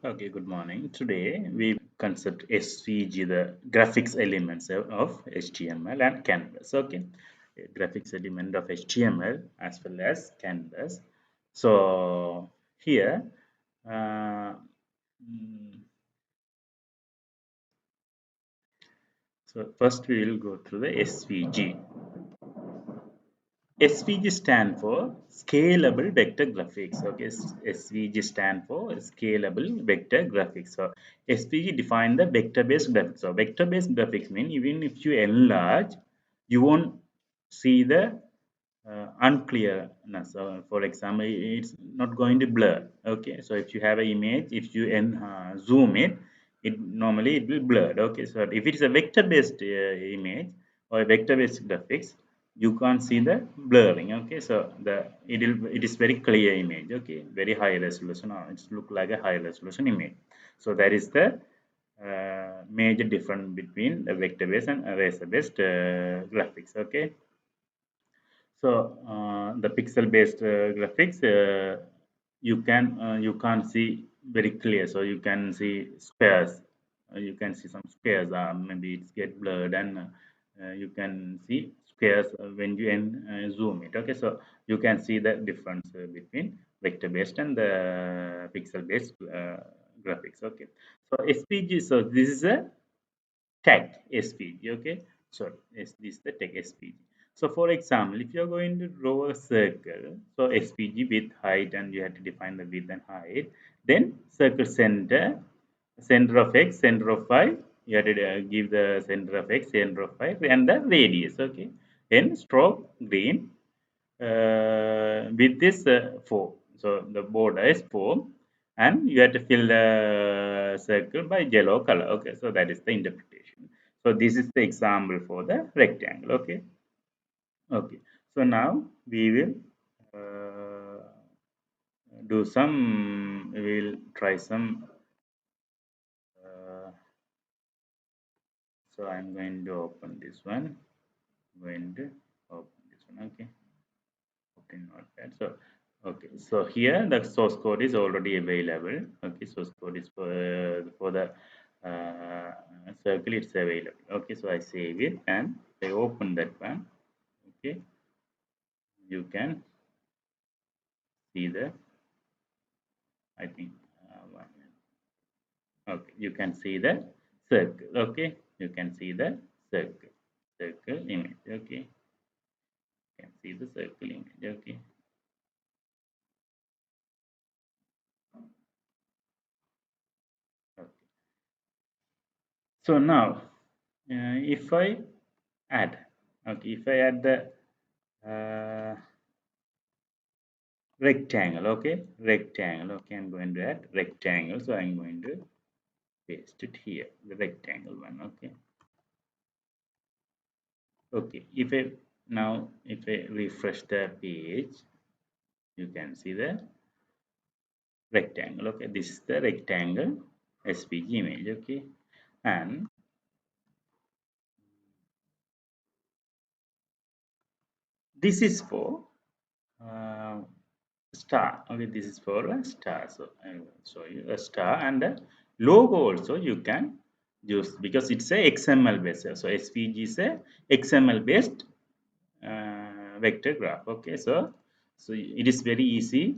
Okay, good morning. Today we concept SVG, the graphics elements of HTML and Canvas. Okay, graphics element of HTML as well as Canvas. So here, uh, mm, so first we will go through the SVG. SVG stand for Scalable Vector Graphics. Okay, SVG stand for Scalable Vector Graphics. So SVG define the vector-based graphics. So vector-based graphics mean even if you enlarge, you won't see the unclearness. For example, it's not going to blur. Okay, so if you have an image, if you zoom it, it normally it will blur. Okay, so if it is a vector-based image or a vector-based graphics, you can't see the blurring. Okay, so it is very clear image. Okay, very high resolution. It's look like a high resolution image. So that is the major difference between the vector-based and eraser-based graphics. Okay. So the pixel-based graphics, you can't see very clear. So you can see squares. You can see some squares. Maybe it's get blurred, and you can see squares when you zoom it. Okay, so you can see the difference between vector-based and the pixel-based graphics. Okay, so SVG. So this is a tag SVG. Okay, so this is the tag SVG. So for example, if you're going to draw a circle, so SVG with height, and you have to define the width and height, then circle center of x, center of y, you have to give the center of x, center of y, and the radius. Okay, then stroke green with this 4. So the border is 4, and you have to fill the circle by yellow color. Okay, so that is the interpretation. So this is the example for the rectangle. Okay, okay. So now we will do some. We will try some. Uh, so I'm going to open this one. I'm going to open this one. Okay. Okay, not bad. So, okay, so here the source code is already available. Okay, source code is for the uh, circle, it's available. Okay, so I save it and I open that one. Okay, you can see the, I think, one minute. Okay, you can see the circle. Okay, you can see the circle image. Okay, you can see the circle image. Okay. Okay. So now, if I add, okay, if I add the rectangle, okay, rectangle, okay, I'm going to add rectangle, so I'm going to paste it here, the rectangle one. Okay, okay, if I now if I refresh the page, you can see the rectangle. Okay, this is the rectangle SVG image. Okay, and this is for uh, star. Okay, this is for a star. So I will show you a star, and a logo also you can use because it's a XML based. So SVG is a XML based vector graph. Okay, so it is very easy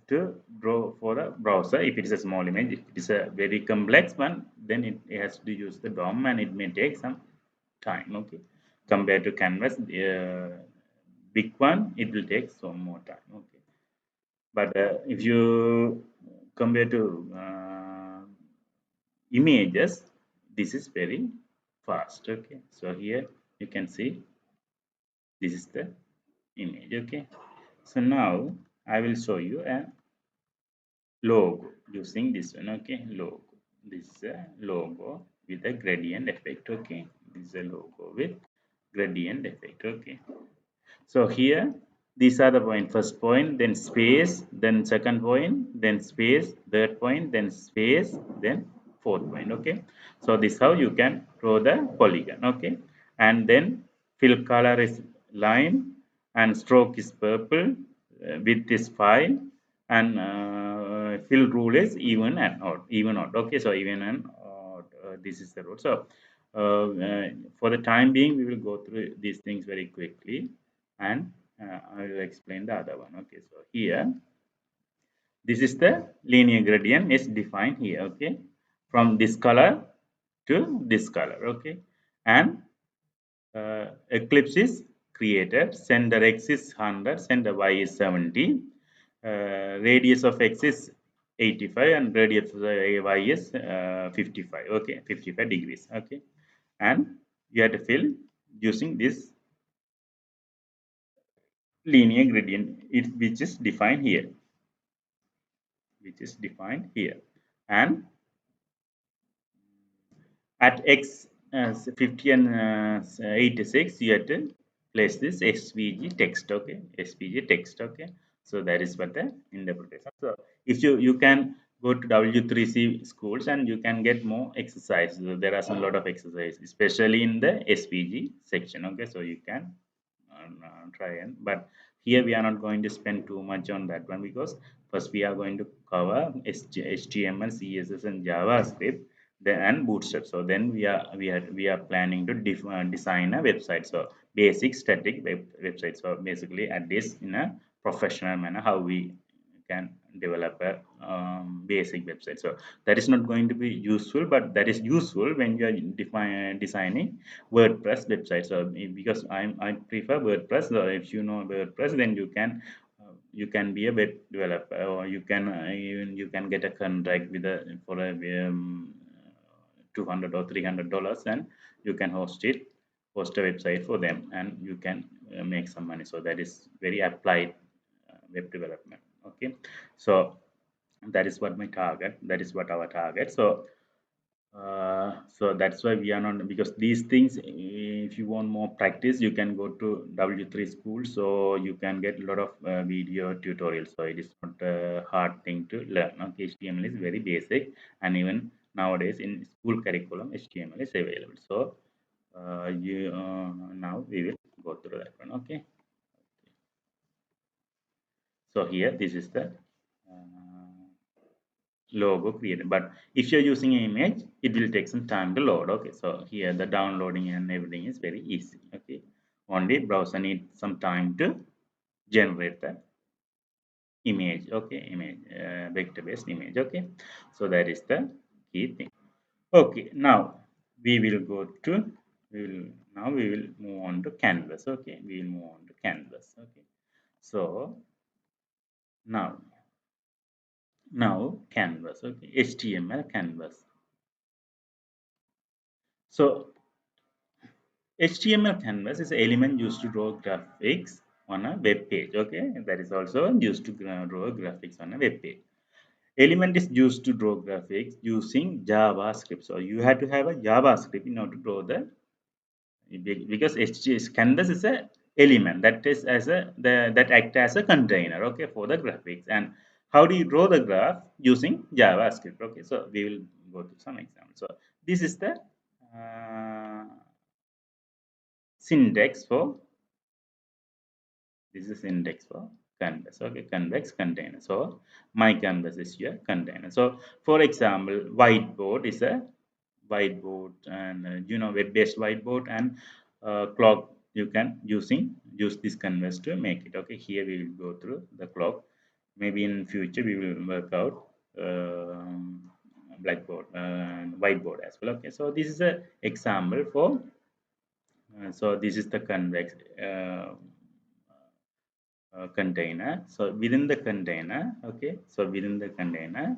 to draw for a browser. If it is a small image, if it is a very complex one, then it has to use the DOM, and it may take some time. Okay, compared to Canvas, big one, it will take some more time. Okay, but if you compare to images, this is very fast. Okay, so here you can see this is the image. Okay, so now I will show you a logo using this one. Okay, logo, this is a logo with a gradient effect. Okay, this is a logo with gradient effect. Okay, so here these are the point, first point, then space, then second point, then space, third point, then space, then fourth point. Okay, so this how you can draw the polygon. Okay, and then fill color is line, and stroke is purple, width is 5, and fill rule is even and odd, even odd. Okay, so even and odd, this is the rule. So for the time being, we will go through these things very quickly, and I will explain the other one. Okay, so here this is the linear gradient is defined here. Okay, from this color to this color. Okay, and eclipse is created. Center x is 100, center y is 70, radius of x is 85, and radius of y is 55. Okay, 55 degrees. Okay, and you have to fill using this linear gradient, which is defined here, and at x 50 and 86, you have to place this SVG text. Okay, SVG text. Okay, so that is what the interpretation. So if you can go to W3C schools and you can get more exercise. So there are some lot of exercise, especially in the SVG section. Okay, so you can try and, but here we are not going to spend too much on that one, because first we are going to cover HTML, CSS, and JavaScript, then and Bootstrap. So then we are planning to design a website. So basic static website. So basically at this in a professional manner, how we can develop a basic website. So that is not going to be useful, but that is useful when you are designing WordPress website. So because I prefer WordPress. So if you know WordPress, then you can be a web developer, or you can even you can get a contract with a for a 200 or $300, and you can host a website for them, and you can make some money. So that is very applied web development. Okay, so that is what my target. That is what our target. So so that's why we are not, because these things, if you want more practice, you can go to W3 school, so you can get a lot of video tutorials. So it is not a hard thing to learn. Okay, HTML is very basic, and even nowadays in school curriculum, HTML is available. So you now we will go through that one. Okay, so here this is the logo created, but if you're using an image, it will take some time to load. Okay, so here the downloading and everything is very easy. Okay, only browser needs some time to generate the image. Okay, image vector based image. Okay, so that is the key thing. Okay, now we will go to we will move on to canvas. Okay, we will move on to canvas. Okay, so now canvas. Okay, HTML canvas. So HTML canvas is an element used to draw graphics on a web page. Okay, that is also used to draw graphics on a web page. Element is used to draw graphics using JavaScript. So you have to have a JavaScript in order to draw the, because HTML canvas is a element that is as a that act as a container. Okay, for the graphics. And how do you draw the graph? Using JavaScript. Okay, so we will go to some examples. So this is the uh, syntax for this is index for canvas. Okay, convex container. So my canvas is your container. So for example, whiteboard is a whiteboard, and web-based whiteboard, and clock, you can use this canvas to make it. Okay, here we will go through the clock. Maybe in future we will work out blackboard whiteboard as well. Okay, so this is a example for so this is the convex container. So within the container, okay, so within the container,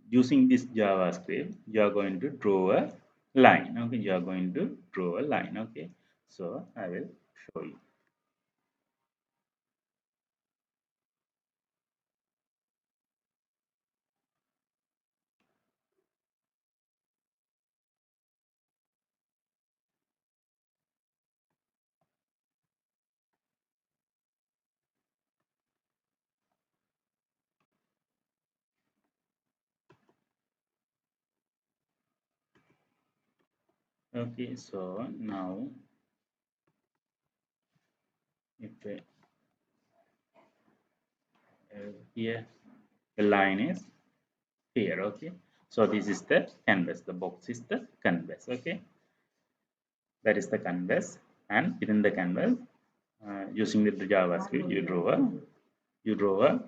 using this JavaScript, you are going to draw a line. Okay, you are going to draw a line. Okay, so I will show you. Okay, so now if here the line is here. Okay, so this is the canvas, the box is the canvas. Okay, that is the canvas, and within the canvas, using the JavaScript, you draw a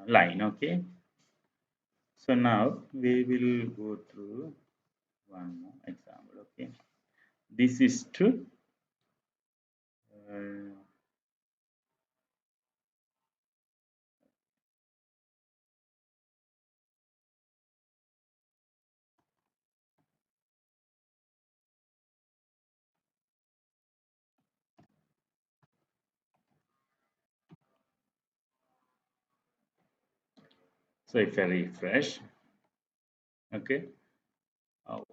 line. Okay, so now we will go through one more example. Okay, this is to uh, so if I refresh, okay, oh,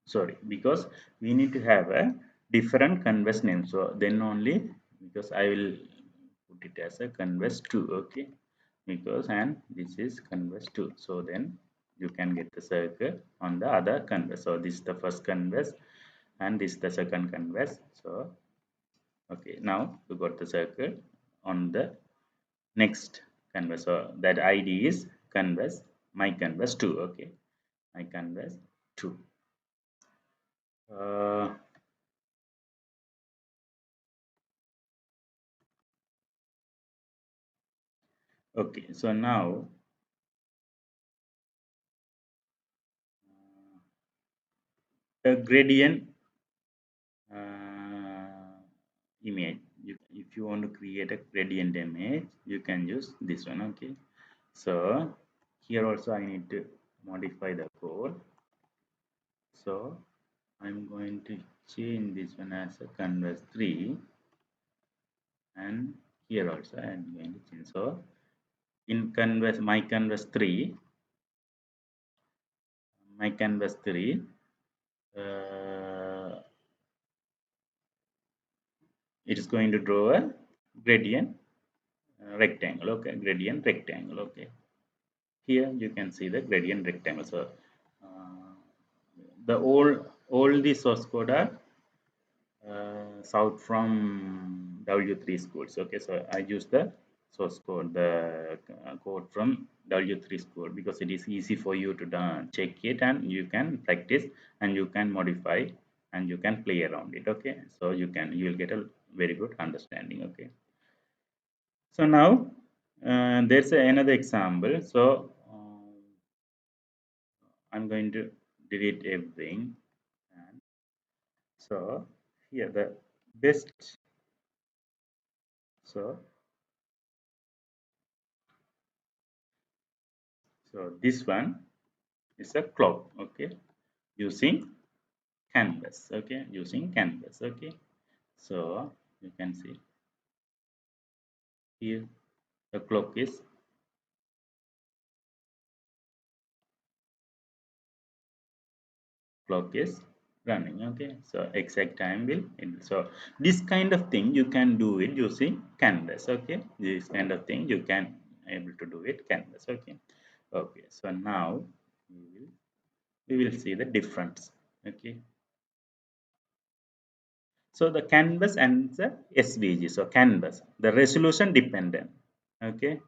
sorry, because we need to have a different canvas name, so then only, because I will put it as a canvas 2. Okay, because and this is canvas 2, so then you can get the circle on the other canvas. So this is the first canvas and this is the second canvas. So okay, now we got the circle on the next canvas. So that ID is canvas, my canvas 2. Okay, my canvas 2. uh, okay, so now a gradient uh, image, if you want to create a gradient image, you can use this one. Okay, so here also I need to modify the code. So I'm going to change this one as a canvas 3, and here also I'm going to change. So in canvas, my canvas 3, uh, it is going to draw a gradient rectangle. Okay, gradient rectangle. Okay, here you can see the gradient rectangle. So the all the source code are south from W3 schools. Okay, so I use the source code, the code from W3 school, because it is easy for you to check it, and you can practice and you can modify and you can play around it. Okay, so you will get a very good understanding. Okay, so now there's another example. So I'm going to delete everything, and so here the best. So this one is a clock. Okay, using canvas. Okay, using canvas. Okay, so you can see here the clock is running. Okay, so exact time will so this kind of thing you can do it using canvas. Okay, this kind of thing you can able to do it canvas. Okay, okay, so now we will see the difference. Okay, so the canvas and the SVG. So canvas, the resolution dependent. Okay,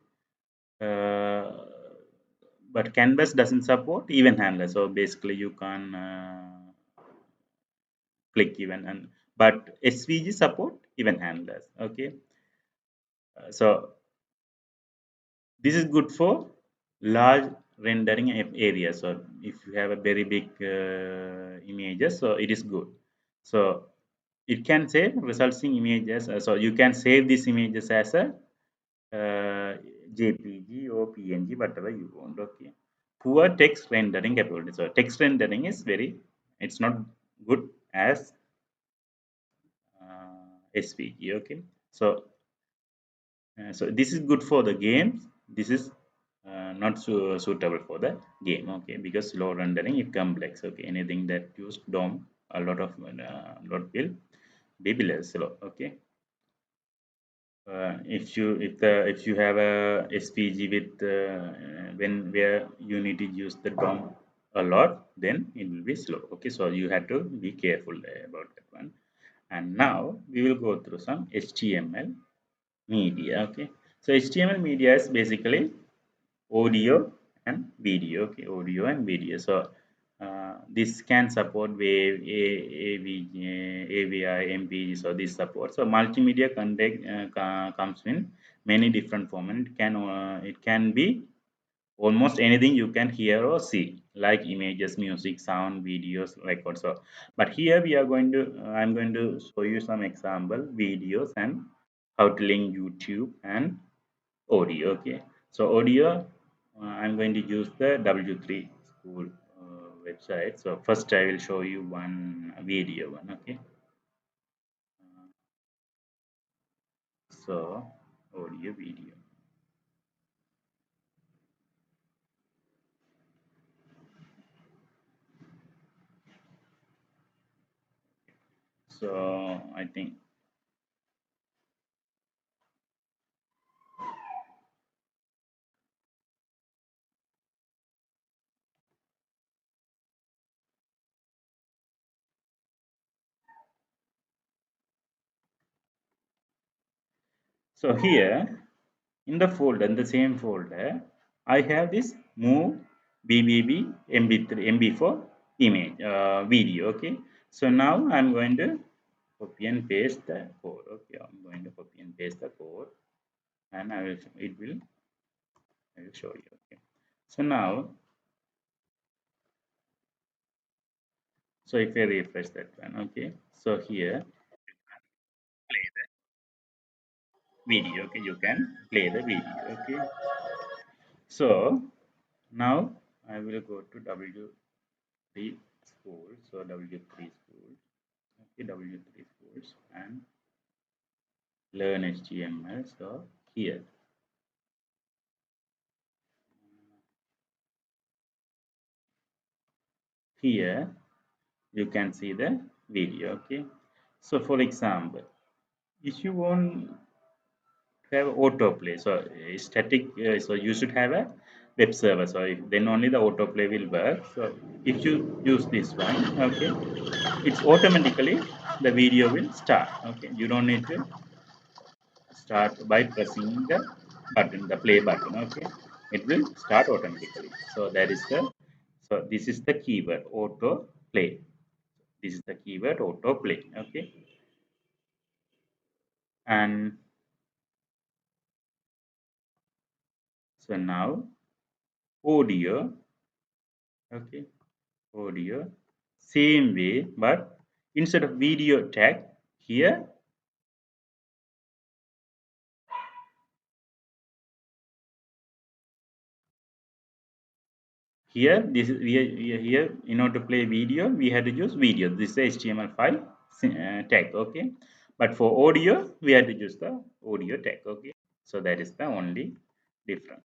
uh, but canvas doesn't support even handler. So basically you can click even, and but SVG support even handlers. Okay, so this is good for large rendering areas. So if you have a very big images, so it is good. So it can save resulting images. So you can save these images as a JPG or PNG, whatever you want. Okay. Poor text rendering capability. So text rendering is it's not good as SVG. Okay. So this is good for the games. This is not so suitable for the game. Okay, because slow rendering is complex. Okay, anything that use DOM, a lot of lot will be below slow. Okay, if you have a SVG with when where you need to use the DOM a lot, then it will be slow. Okay, so you have to be careful about that one. And now we will go through some HTML media. Okay, So HTML media is basically audio and video. Okay, audio and video. So this can support wave, AVI, MPG. So this support. So multimedia content comes in many different forms. It can be almost anything you can hear or see, like images, music, sound, videos, records. So but here we are going to I'm going to show you some example videos and how to link YouTube and audio. Okay, so audio, I'm going to use the W3 school website. So first I will show you one video one. Okay, so audio video. So I think so here in the folder, in the same folder, I have this move BBB MB3 MB4 image video. Okay, so now I'm going to copy and paste the code. Okay, I'm going to copy and paste the code, and I will show you. Okay, so now, so if I refresh that one, okay, so here play the video. Okay, you can play the video. Okay, so now I will go to W3 school. So W3 school. Okay, W3 schools and learn HTML. So here you can see the video. Okay, so for example, if you want to have autoplay, so static, so you should have a web server. So then only the autoplay will work. So if you use this one, okay, it's automatically the video will start. Okay, you don't need to start by pressing the button, the play button. Okay, it will start automatically. So that is the, so this is the keyword auto play. This is the keyword auto play. Okay, and so now audio. Okay, audio same way, but instead of video tag, here here this is here in order to play video we had to use video. This is HTML5 tag. Okay, but for audio we had to use the audio tag. Okay, so that is the only difference.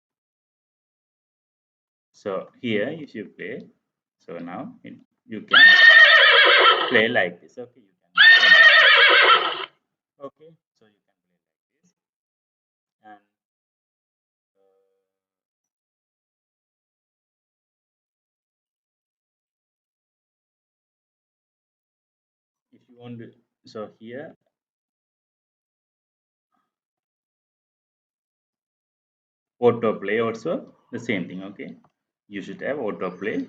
So here if you play, so now you can play like this. Okay, you can play. Okay, so you can play like this. And if you want to, so here autoplay also the same thing. Okay, you should have autoplay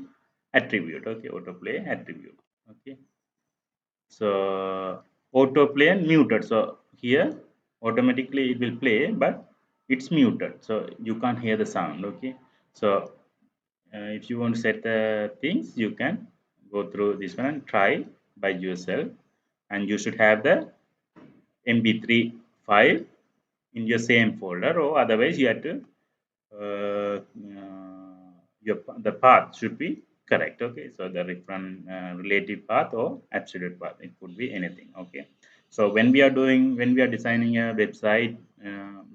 attribute. Okay, autoplay attribute. Okay, so autoplay and muted. So here automatically it will play, but it's muted, so you can't hear the sound. Okay, so if you want to set the things, you can go through this one and try by yourself. And you should have the mp3 file in your same folder, or otherwise you have to the path should be correct. Okay, so the reference relative path or absolute path, it could be anything. Okay, so when we are designing a website,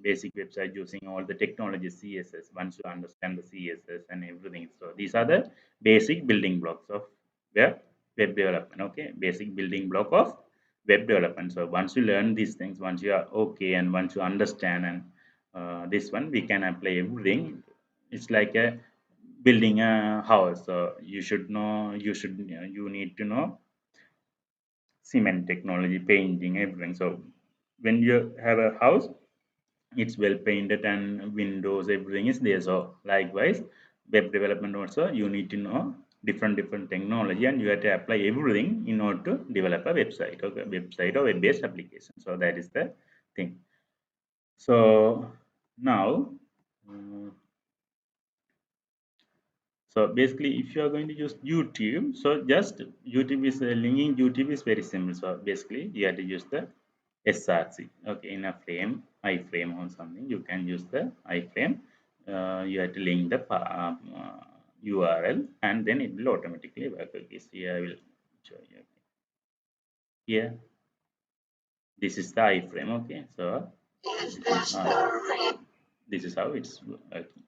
basic website using all the technology CSS, once you understand the CSS and everything, so these are the basic building blocks of web development. Okay, basic building block of web development. So once you learn these things, once you are okay, and once you understand, and this one we can apply everything. It's like a building a house. So you need to know cement technology, painting, everything. So when you have a house, it's well painted and windows everything is there. So likewise web development also you need to know different technology and you have to apply everything in order to develop a website, okay, website or web based application. So that is the thing. So now uh, so basically if you are going to use YouTube, so just YouTube is linking YouTube is very simple. So basically you have to use the src, okay, in a frame iframe or something you can use the iframe. You have to link the url and then it will automatically work. Okay, so here I will show you. Here this is the iframe, okay, so this is how it's working.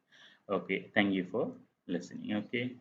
Okay, thank you for listening. Okay.